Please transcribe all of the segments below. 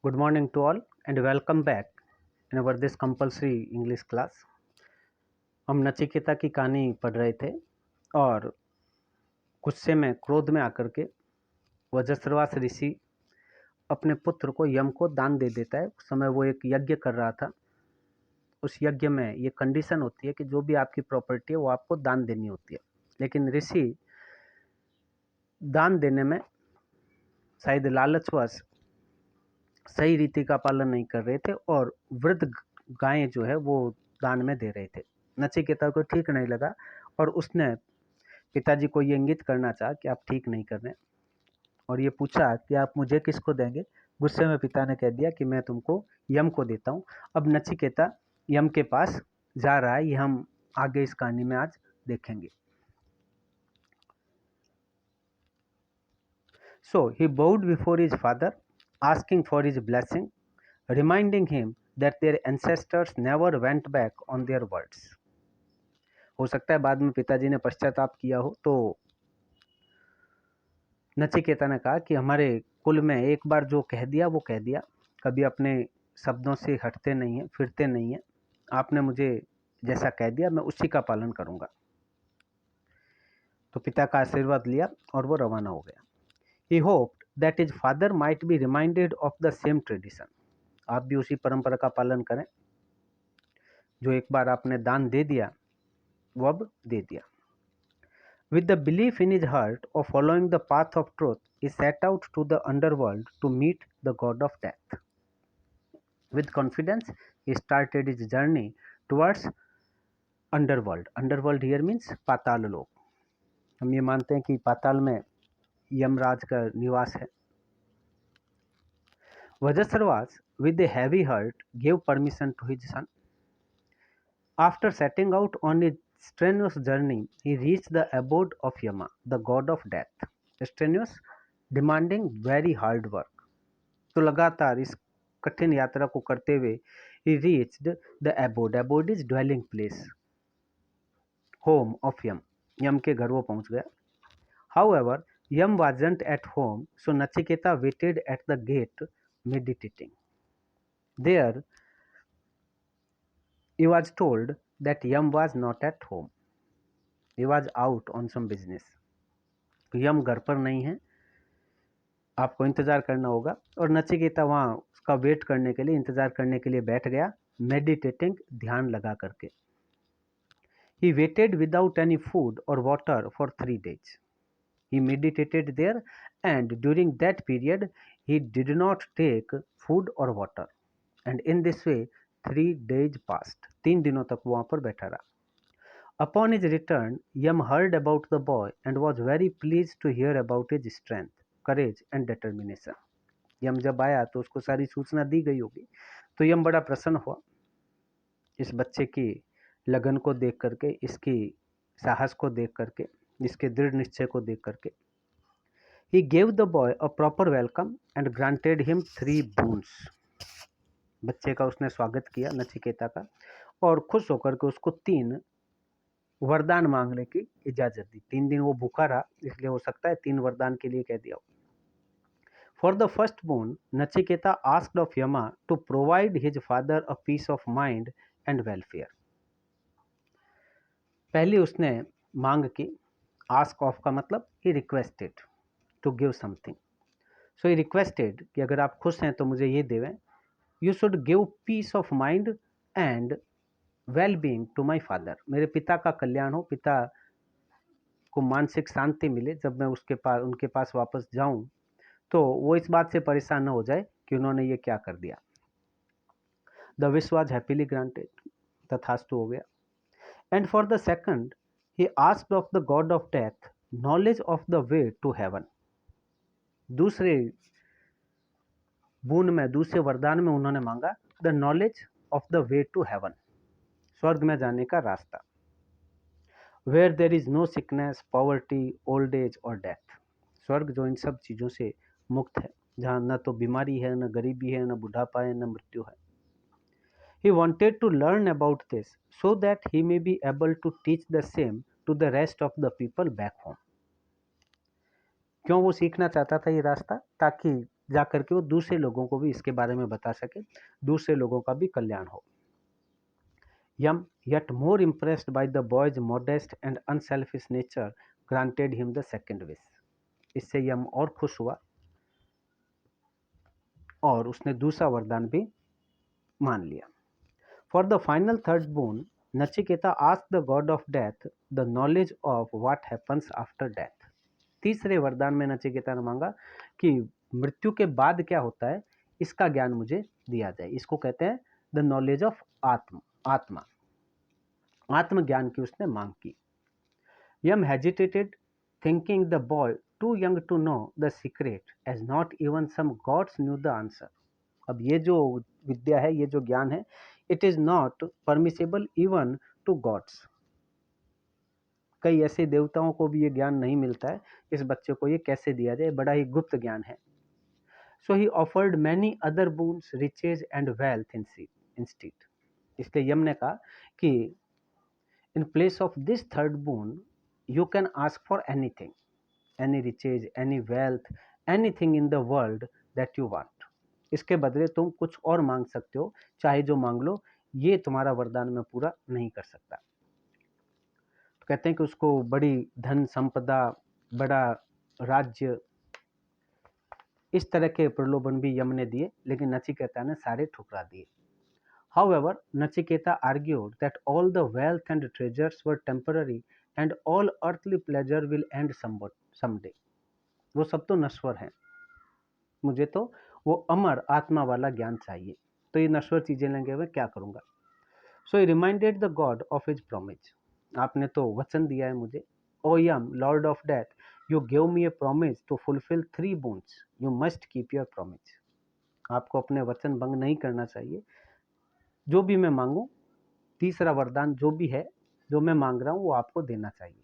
Good morning to all and welcome back in our this compulsory English class. हम नचिकेता की कहानी पढ़ रहे थे और गुस्से में क्रोध में आकर के वज्रश्रवास ऋषि अपने पुत्र को यम को दान दे देता है। उस समय वो एक यज्ञ कर रहा था। उस यज्ञ में ये कंडीशन होती है कि जो भी आपकी प्रॉपर्टी है वो आपको दान देनी होती है, लेकिन ऋषि दान देने में शायद लालचवश सही रीति का पालन नहीं कर रहे थे और वृद्ध गायें जो है वो दान में दे रहे थे। नचिकेता को ठीक नहीं लगा और उसने पिताजी को ये इंगित करना चाहा कि आप ठीक नहीं कर रहे, और ये पूछा कि आप मुझे किसको देंगे। गुस्से में पिता ने कह दिया कि मैं तुमको यम को देता हूँ। अब नचिकेता यम के पास जा रहा है, ये हम आगे इस कहानी में आज देखेंगे। So he bowed before his father, asking for his blessing, reminding him that their ancestors never went back on their words. हो सकता है बाद में पिताजी ने पश्चाताप किया हो। तो नचिकेता ने कहा कि हमारे कुल में एक बार जो कह दिया वो कह दिया, कभी अपने शब्दों से हटते नहीं हैं, फिरते नहीं हैं। आपने मुझे जैसा कह दिया मैं उसी का पालन करूंगा। तो पिता का आशीर्वाद लिया और वो रवाना हो गया। He hoped that his father might be reminded of the same tradition. आप भी उसी परंपरा का पालन करें। जो एक बार आपने दान दे दिया वो अब दे दिया। With the belief in his heart of following the path of truth, he set out to the underworld to meet the god of death. With confidence, he started his journey towards underworld. Underworld here means पाताल लोक। हम ये मानते हैं कि पाताल में यमराज का निवास है। Vajrasrvas, with a heavy heart, gave permission to his son. After setting out on his strenuous journey, he reached the abode of Yama, the god of death. Strenuous, demanding very hard work. तो लगातार इस कठिन यात्रा को करते हुए he reached the abode. Abode is dwelling place, home of Yam. यम के घर वो पहुंच गया. However, Yam wasn't at home, so Nachiketa waited at the gate, meditating. There, he was told that Yam was not at home. He was out on some business. यम घर पर नहीं है, आपको इंतजार करना होगा। और नचिकेता वहाँ उसका वेट करने के लिए, इंतजार करने के लिए बैठ गया, मेडिटेटिंग, ध्यान लगा करके। He waited without any food or water for 3 days. He meditated there, and during that period he did not take food or water. And in this way 3 days passed. 3 दिनों तक वहाँ पर बैठा रहा। Upon his return, Yam heard about the boy and was very pleased to hear about his strength, courage and determination. यम जब आया तो उसको सारी सूचना दी गई होगी, तो यम बड़ा प्रसन्न हुआ इस बच्चे की लगन को देख करके, इसकी साहस को देख करके, इसके दृढ़ निश्चय को देख करके। He gave the boy a proper welcome and granted him 3 boons. बच्चे का उसने स्वागत किया, नचिकेता का, और खुश होकर के उसको 3 वरदान मांगने की इजाजत दी। 3 दिन वो भूखा रहा, इसलिए हो सकता है 3 वरदान के लिए कह दिया। For the first boon, Nachiketa asked of Yama to provide his father a peace of mind and welfare. पहली उसने मांग की, आस्क ऑफ का मतलब ही requested to give something. So he requested कि अगर आप खुश हैं तो मुझे ये देवें। You should give peace of mind and well being to my father. मेरे पिता का कल्याण हो, पिता को मानसिक शांति मिले। जब मैं उनके पास वापस जाऊं तो वो इस बात से परेशान न हो जाए कि उन्होंने ये क्या कर दिया। The wish was happily granted, तथास्तु हो गया। And for the second he asked of the god of death knowledge of the way to heaven. दूसरे बून में, दूसरे वरदान में उन्होंने मांगा the knowledge of the way to heaven, स्वर्ग में जाने का रास्ता। Where there is no sickness, poverty, old age और डेथ। स्वर्ग जो इन सब चीज़ों से मुक्त है, जहाँ न तो बीमारी है, न गरीबी है, न बुढ़ापा है, न मृत्यु है। He wanted to learn about this so that he may be able to teach the same to the rest of the people back home. क्यों वो सीखना चाहता था ये रास्ता? ताकि जा करके वो दूसरे लोगों को भी इसके बारे में बता सके, दूसरे लोगों का भी कल्याण हो। यम yet more impressed by the boy's modest and unselfish nature granted him the second wish। इससे यम और खुश हुआ और उसने दूसरा वरदान भी मान लिया। For the final third boon, Nachiketa asked the god of death the knowledge of what happens after death। तीसरे वरदान में नचिकेता ने मांगा कि मृत्यु के बाद क्या होता है, इसका ज्ञान मुझे दिया जाए। इसको कहते हैं द नॉलेज ऑफ आत्मा। आत्मज्ञान की उसने मांग की। Yama hesitated, thinking the boy too young to know the secret as not even some gods knew the answer. अब ये जो विद्या है, ये जो ज्ञान है, it is not permissible even to gods. कई ऐसे देवताओं को भी ये ज्ञान नहीं मिलता है, इस बच्चे को ये कैसे दिया जाए, बड़ा ही गुप्त ज्ञान है। So he offered many other boons, riches and wealth instead. इसलिए यम ने कहा कि in place of this third boon you can ask for anything, any riches, any wealth, anything in the world that you want. इसके बदले तुम कुछ और मांग सकते हो, चाहे जो मांग लो, ये तुम्हारा वरदान मैं पूरा नहीं कर सकता। तो कहते हैं कि उसको बड़ी धन संपदा, बड़ा राज्य, इस तरह के प्रलोभन भी यम ने दिए, लेकिन नचिकेता ने सारे ठुकरा दिए। However, Nachiketa argued that all the wealth and treasures were temporary and all earthly pleasure will end someday। वो सब तो नश्वर हैं, मुझे तो वो अमर आत्मा वाला ज्ञान चाहिए, तो ये नश्वर चीजें लेंगे मैं क्या करूंगा। So he reminded the god of his promise. आपने तो वचन दिया है मुझे, O Yama lord of death, you give me a promise to fulfil 3 boons, you must keep your promise. आपको अपने वचन भंग नहीं करना चाहिए, जो भी मैं मांगू, तीसरा वरदान जो भी है, जो मैं मांग रहा हूं, वो आपको देना चाहिए।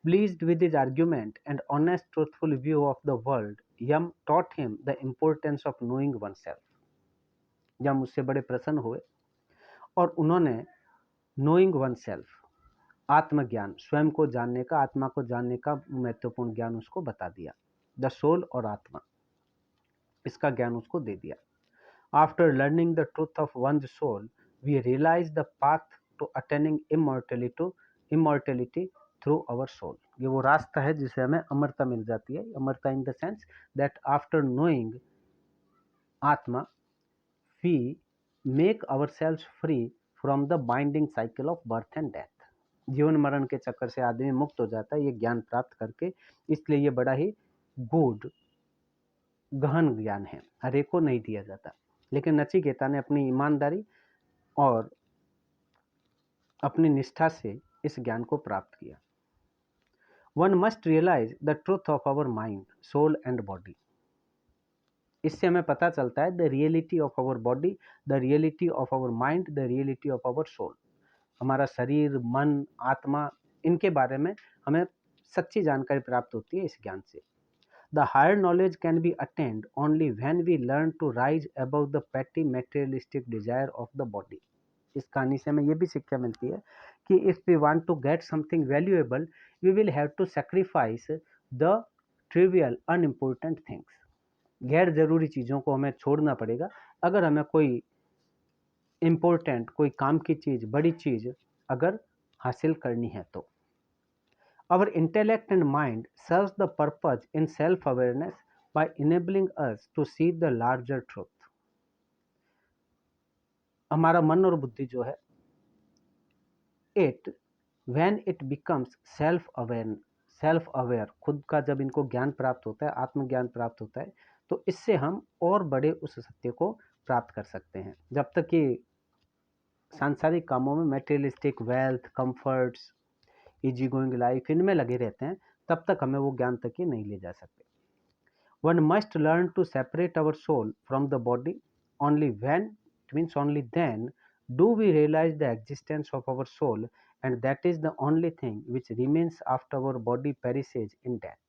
Pleased with his argument and honest truthful view of the world, Yam taught him the importance of knowing oneself। यम उससे बड़े प्रसन्न हुए और उन्होंने knowing oneself, आत्मज्ञान, स्वयं को जानने का, आत्मा को जानने का महत्वपूर्ण ज्ञान उसको बता दिया। द सोल और आत्मा, इसका ज्ञान उसको दे दिया। After learning the truth of one's soul, we realize the path to attaining immortality through our soul। ये वो रास्ता है जिसे हमें अमरता मिल जाती है। अमरता in the sense that after knowing आत्मा we make ourselves free from the binding cycle of birth and death। जीवन मरण के चक्कर से आदमी मुक्त हो जाता है ये ज्ञान प्राप्त करके, इसलिए ये बड़ा ही गूढ़ गहन ज्ञान है, हर एक को नहीं दिया जाता। लेकिन नचिकेता ने अपनी ईमानदारी और अपनी निष्ठा से इस ज्ञान को प्राप्त किया। One must realise the truth of our mind, soul and body. इससे हमें पता चलता है the reality of our body, the reality of our mind, the reality of our soul. हमारा शरीर, मन, आत्मा, इनके बारे में हमें सच्ची जानकारी प्राप्त होती है इस ज्ञान से। The higher knowledge can be attained only when we learn to rise above the petty materialistic desire of the body। इस कहानी से हमें ये भी शिक्षा मिलती है कि if we want to get something valuable, we will have to sacrifice the trivial, unimportant things। गैर जरूरी चीज़ों को हमें छोड़ना पड़ेगा अगर हमें कोई इम्पोर्टेंट, कोई काम की चीज़, बड़ी चीज़ अगर हासिल करनी है तो। Our intellect and mind serves the purpose in self-awareness by enabling us to see the larger truth। हमारा मन और बुद्धि जो है, when it becomes self-aware, खुद का जब इनको ज्ञान प्राप्त होता है, आत्मज्ञान प्राप्त होता है, तो इससे हम और बड़े उस सत्य को प्राप्त कर सकते हैं। जब तक कि सांसारिक कामों में, materialistic wealth, comforts, easy going life, इनमें लगे रहते हैं, तब तक हमें वो ज्ञान तक ही नहीं ले जा सकते। One must learn to separate our soul from the body, only then do we realize the existence of our soul, and that is the only thing which remains after our body perishes in death।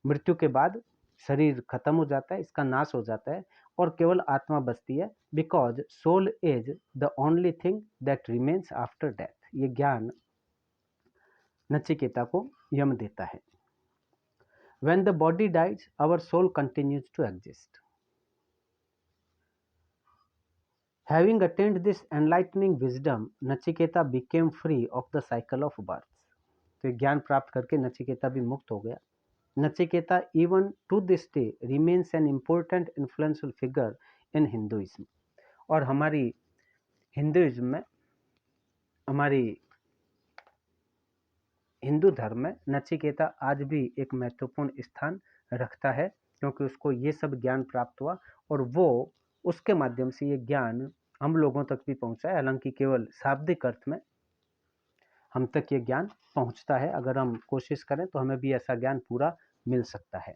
मृत्यु के बाद शरीर खत्म हो जाता है, इसका नाश हो जाता है और केवल आत्मा बचती है, because soul is the only thing that remains after death. ये ज्ञान नचिकेता को यम देता है। When the body dies, our soul continues to exist. Having attained this enlightening wisdom, Nachiketa became free of the cycle of birth. तो ज्ञान प्राप्त करके नचिकेता भी मुक्त हो गया. Nachiketa even to this day remains an important influential figure in Hinduism. और हमारी हिंदुइज्म में, हमारी हिंदू धर्म में नचिकेता आज भी एक महत्वपूर्ण स्थान रखता है, क्योंकि उसको ये सब ज्ञान प्राप्त हुआ और वो उसके माध्यम से ये ज्ञान हम लोगों तक भी पहुंचा है. हालांकि केवल शाब्दिक अर्थ में हम तक ये ज्ञान पहुंचता है. अगर हम कोशिश करें तो हमें भी ऐसा ज्ञान पूरा मिल सकता है.